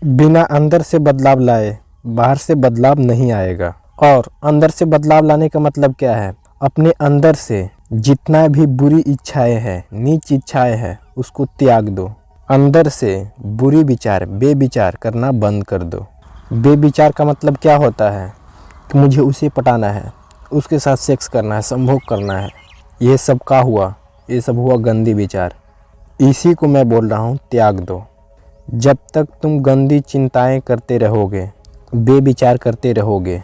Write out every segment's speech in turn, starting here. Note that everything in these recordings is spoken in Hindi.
बिना अंदर से बदलाव लाए बाहर से बदलाव नहीं आएगा। और अंदर से बदलाव लाने का मतलब क्या है? अपने अंदर से जितना भी बुरी इच्छाएं हैं, नीच इच्छाएं हैं, उसको त्याग दो। अंदर से बुरी विचार, बेविचार करना बंद कर दो। बेविचार का मतलब क्या होता है कि मुझे उसे पटाना है, उसके साथ सेक्स करना है, संभोग करना है। ये सब का हुआ? ये सब हुआ गंदी विचार। इसी को मैं बोल रहा हूँ, त्याग दो। जब तक तुम गंदी चिंताएं करते रहोगे, बेविचार करते रहोगे,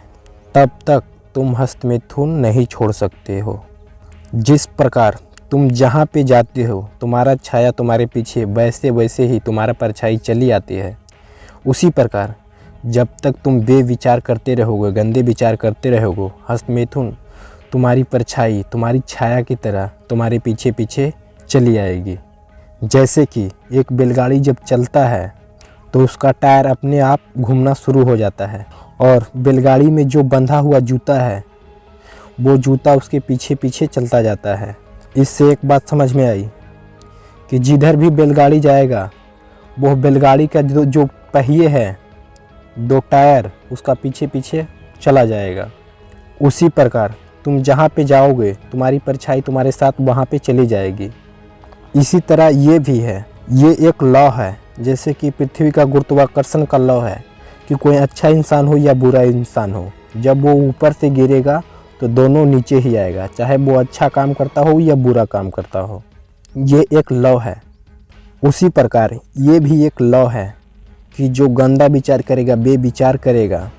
तब तक तुम हस्तमैथुन नहीं छोड़ सकते हो। जिस प्रकार तुम जहाँ पे जाते हो तुम्हारा छाया तुम्हारे पीछे वैसे वैसे ही तुम्हारा परछाई चली आती है। उसी प्रकार जब तक तुम बेविचार करते रहोगे, गंदे विचार करते रहोगे, हस्तमैथुन तुम्हारी परछाई, तुम्हारी छाया की तरह तुम्हारे पीछे पीछे चली आएगी। जैसे कि एक बैलगाड़ी जब चलता है तो उसका टायर अपने आप घूमना शुरू हो जाता है और बैलगाड़ी में जो बंधा हुआ जूता है वो जूता उसके पीछे पीछे चलता जाता है। इससे एक बात समझ में आई कि जिधर भी बैलगाड़ी जाएगा वो बैलगाड़ी का जो पहिए है, दो टायर, उसका पीछे पीछे चला जाएगा। उसी प्रकार तुम जहाँ पे जाओगे तुम्हारी परछाई तुम्हारे साथ वहाँ पे चली जाएगी। इसी तरह ये भी है, ये एक लॉ है। जैसे कि पृथ्वी का गुरुत्वाकर्षण का लॉ है कि कोई अच्छा इंसान हो या बुरा इंसान हो, जब वो ऊपर से गिरेगा तो दोनों नीचे ही आएगा, चाहे वो अच्छा काम करता हो या बुरा काम करता हो। ये एक लॉ है। उसी प्रकार ये भी एक लॉ है कि जो गंदा विचार करेगा, बेविचार करेगा,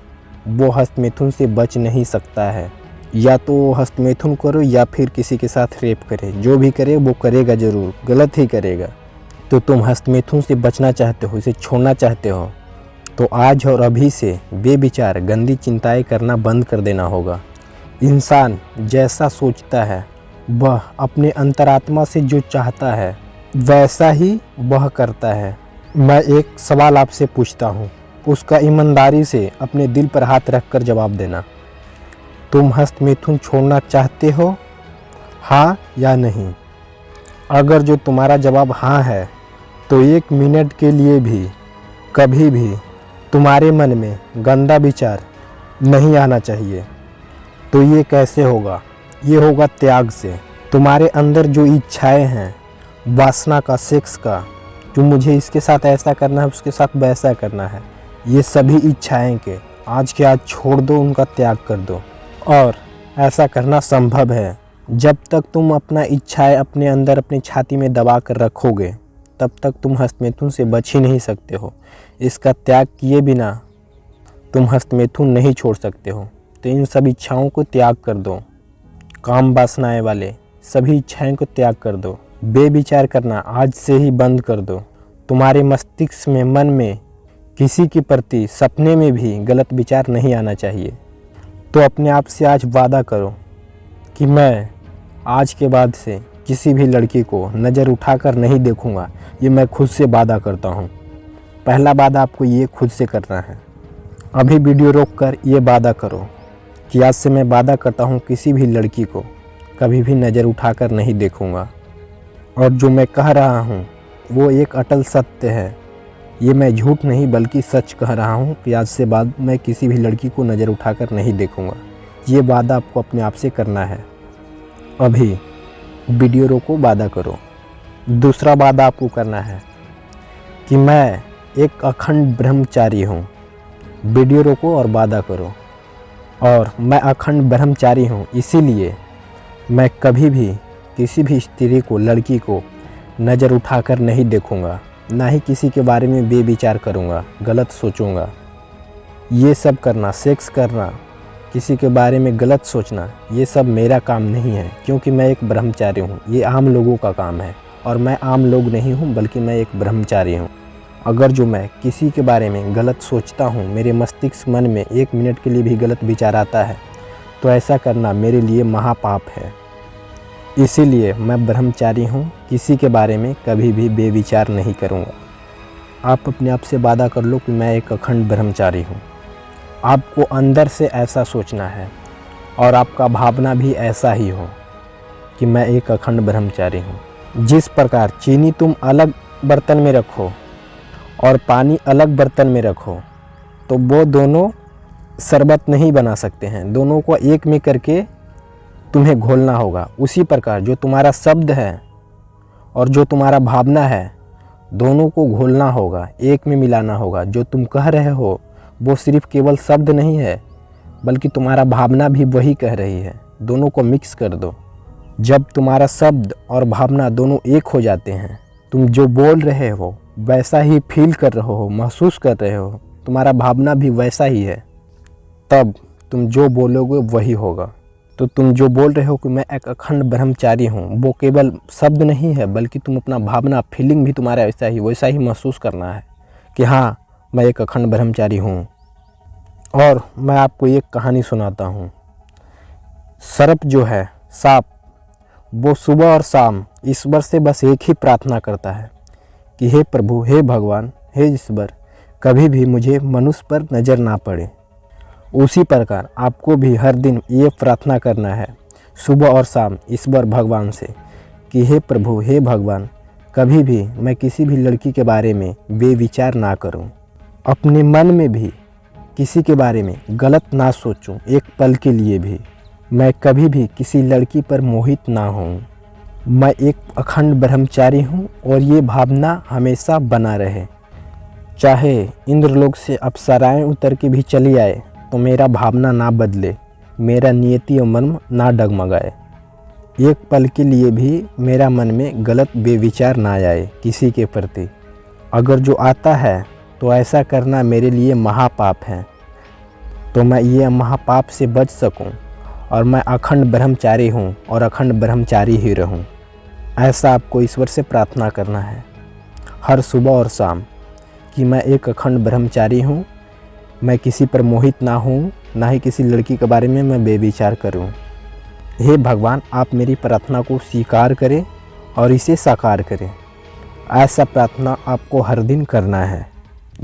वो हस्तमैथुन से बच नहीं सकता है। या तो हस्तमैथुन करो या फिर किसी के साथ रेप करे, जो भी करे वो करेगा ज़रूर, गलत ही करेगा। तो तुम हस्तमैथुन से बचना चाहते हो, इसे छोड़ना चाहते हो, तो आज और अभी से बेविचार, गंदी चिंताएं करना बंद कर देना होगा। इंसान जैसा सोचता है वह अपने अंतरात्मा से जो चाहता है वैसा ही वह करता है। मैं एक सवाल आपसे पूछता हूँ, उसका ईमानदारी से अपने दिल पर हाथ रखकर जवाब देना। तुम हस्तमैथुन छोड़ना चाहते हो, हाँ या नहीं? अगर जो तुम्हारा जवाब हाँ है तो 1 मिनट के लिए भी कभी भी तुम्हारे मन में गंदा विचार नहीं आना चाहिए। तो ये कैसे होगा? ये होगा त्याग से। तुम्हारे अंदर जो इच्छाएं हैं, वासना का, सेक्स का, जो मुझे इसके साथ ऐसा करना है, उसके साथ वैसा करना है, ये सभी इच्छाएं के आज छोड़ दो, उनका त्याग कर दो। और ऐसा करना संभव है। जब तक तुम अपना इच्छाएं अपने अंदर अपनी छाती में दबा कर रखोगे तब तक तुम हस्तमैथुन से बच ही नहीं सकते हो। इसका त्याग किए बिना तुम हस्तमैथुन नहीं छोड़ सकते हो। तो इन सब इच्छाओं को त्याग कर दो। काम वासनाएं वाले सभी इच्छाएं को त्याग कर दो। बेविचार करना आज से ही बंद कर दो। तुम्हारे मस्तिष्क में, मन में किसी के प्रति सपने में भी गलत विचार नहीं आना चाहिए। तो अपने आप से आज वादा करो कि मैं आज के बाद से किसी भी लड़की को नज़र उठाकर नहीं देखूंगा। ये मैं खुद से वादा करता हूँ। पहला वादा आपको ये खुद से करना है। अभी वीडियो रोककर ये वादा करो कि आज से मैं वादा करता हूँ किसी भी लड़की को कभी भी नज़र उठाकर नहीं देखूंगा। और जो मैं कह रहा हूँ वो एक अटल सत्य है। ये मैं झूठ नहीं बल्कि सच कह रहा हूँ कि आज से बाद मैं किसी भी लड़की को नज़र उठाकर नहीं देखूंगा। ये वादा आपको अपने आप से करना है। अभी वीडियो रोको, वादा करो। दूसरा वादा आपको करना है कि मैं एक अखंड ब्रह्मचारी हूँ। वीडियो रोको और वादा करो। और मैं अखंड ब्रह्मचारी हूँ, इसीलिए मैं कभी भी किसी भी स्त्री को, लड़की को नज़र उठाकर नहीं देखूंगा, ना ही किसी के बारे में बेविचार करूंगा, गलत सोचूंगा। ये सब करना, सेक्स करना, किसी के बारे में गलत सोचना, ये सब मेरा काम नहीं है, क्योंकि मैं एक ब्रह्मचारी हूँ। ये आम लोगों का काम है और मैं आम लोग नहीं हूँ बल्कि मैं एक ब्रह्मचारी हूँ। अगर जो मैं किसी के बारे में गलत सोचता हूँ, मेरे मस्तिष्क मन में 1 मिनट के लिए भी गलत विचार आता है, तो ऐसा करना मेरे लिए महापाप है। इसीलिए मैं ब्रह्मचारी हूँ, किसी के बारे में कभी भी बेविचार नहीं करूँगा। आप अपने आप से वादा कर लो कि मैं एक अखंड ब्रह्मचारी हूँ। आपको अंदर से ऐसा सोचना है और आपका भावना भी ऐसा ही हो कि मैं एक अखंड ब्रह्मचारी हूँ। जिस प्रकार चीनी तुम अलग बर्तन में रखो और पानी अलग बर्तन में रखो तो वो दोनों शरबत नहीं बना सकते हैं। दोनों को एक में करके तुम्हें घोलना होगा। उसी प्रकार जो तुम्हारा शब्द है और जो तुम्हारा भावना है, दोनों को घोलना होगा, एक में मिलाना होगा। जो तुम कह रहे हो वो सिर्फ केवल शब्द नहीं है, बल्कि तुम्हारा भावना भी वही कह रही है। दोनों को मिक्स कर दो। जब तुम्हारा शब्द और भावना दोनों एक हो जाते हैं, तुम जो बोल रहे हो वैसा ही फील कर रहे हो, महसूस कर रहे हो, तुम्हारा भावना भी वैसा ही है, तब तुम जो बोलोगे वही होगा। तो तुम जो बोल रहे हो कि मैं एक अखंड ब्रह्मचारी हूँ, वो केवल शब्द नहीं है, बल्कि तुम अपना भावना, फीलिंग भी तुम्हारा वैसा ही महसूस करना है कि हाँ, मैं एक अखंड ब्रह्मचारी हूँ। और मैं आपको एक कहानी सुनाता हूँ। सर्प जो है, सांप, वो सुबह और शाम ईश्वर से बस एक ही प्रार्थना करता है कि हे प्रभु, हे भगवान, हे ईश्वर, कभी भी मुझे मनुष्य पर नज़र ना पड़े। उसी प्रकार आपको भी हर दिन ये प्रार्थना करना है सुबह और शाम ईश्वर भगवान से कि हे प्रभु, हे भगवान, कभी भी मैं किसी भी लड़की के बारे में बेविचार ना करूं, अपने मन में भी किसी के बारे में गलत ना सोचूं, एक पल के लिए भी। मैं कभी भी किसी लड़की पर मोहित ना हूं। मैं एक अखंड ब्रह्मचारी हूं और ये भावना हमेशा बना रहे। चाहे इंद्रलोक से अप्सराएं उतर के भी चली आए तो मेरा भावना ना बदले, मेरा नियति और मन ना डगमगाए। एक पल के लिए भी मेरा मन में गलत बेविचार ना आए किसी के प्रति। अगर जो आता है तो ऐसा करना मेरे लिए महापाप है, तो मैं ये महापाप से बच सकूं और मैं अखंड ब्रह्मचारी हूँ और अखंड ब्रह्मचारी ही रहूँ। ऐसा आपको ईश्वर से प्रार्थना करना है हर सुबह और शाम कि मैं एक अखंड ब्रह्मचारी हूँ, मैं किसी पर मोहित ना हूँ, ना ही किसी लड़की के बारे में मैं बेविचार करूँ। हे भगवान, आप मेरी प्रार्थना को स्वीकार करें और इसे साकार करें। ऐसा प्रार्थना आपको हर दिन करना है।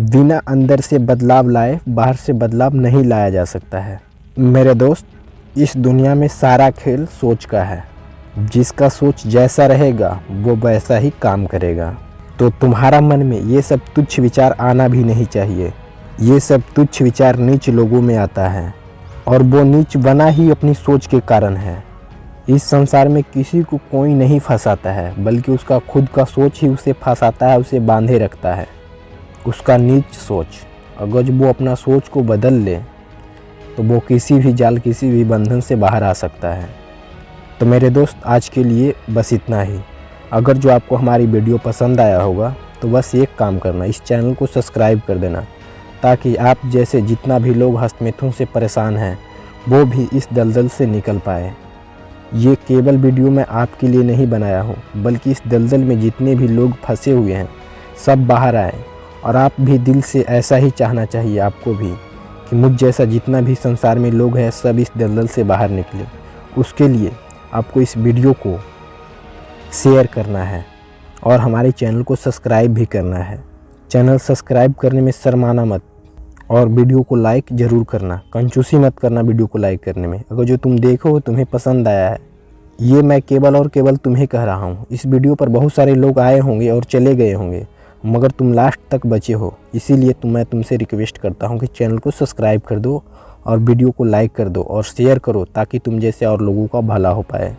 बिना अंदर से बदलाव लाए बाहर से बदलाव नहीं लाया जा सकता है। मेरे दोस्त, इस दुनिया में सारा खेल सोच का है। जिसका सोच जैसा रहेगा वो वैसा ही काम करेगा। तो तुम्हारा मन में ये सब तुच्छ विचार आना भी नहीं चाहिए। ये सब तुच्छ विचार नीच लोगों में आता है और वो नीच बना ही अपनी सोच के कारण है। इस संसार में किसी को कोई नहीं फंसाता है, बल्कि उसका खुद का सोच ही उसे फंसाता है, उसे बांधे रखता है। उसका नीच सोच, अगर वो अपना सोच को बदल ले तो वो किसी भी जाल, किसी भी बंधन से बाहर आ सकता है। तो मेरे दोस्त, आज के लिए बस इतना ही। अगर जो आपको हमारी वीडियो पसंद आया होगा तो बस एक काम करना, इस चैनल को सब्सक्राइब कर देना, ताकि आप जैसे जितना भी लोग हस्तमैथुन से परेशान हैं वो भी इस दलदल से निकल पाए। ये केवल वीडियो मैं आपके लिए नहीं बनाया हूँ, बल्कि इस दलदल में जितने भी लोग फंसे हुए हैं सब बाहर आए। और आप भी दिल से ऐसा ही चाहना चाहिए आपको भी कि मुझ जैसा जितना भी संसार में लोग हैं सब इस दलदल से बाहर निकले। उसके लिए आपको इस वीडियो को शेयर करना है और हमारे चैनल को सब्सक्राइब भी करना है। चैनल सब्सक्राइब करने में शर्माना मत और वीडियो को लाइक ज़रूर करना। कंजूसी मत करना वीडियो को लाइक करने में। अगर जो तुम देखो तुम्हें पसंद आया है, ये मैं केवल और केवल तुम्हें कह रहा हूँ। इस वीडियो पर बहुत सारे लोग आए होंगे और चले गए होंगे, मगर तुम लास्ट तक बचे हो, इसीलिए मैं तुमसे रिक्वेस्ट करता हूँ कि चैनल को सब्सक्राइब कर दो और वीडियो को लाइक कर दो और शेयर करो, ताकि तुम जैसे और लोगों का भला हो पाए।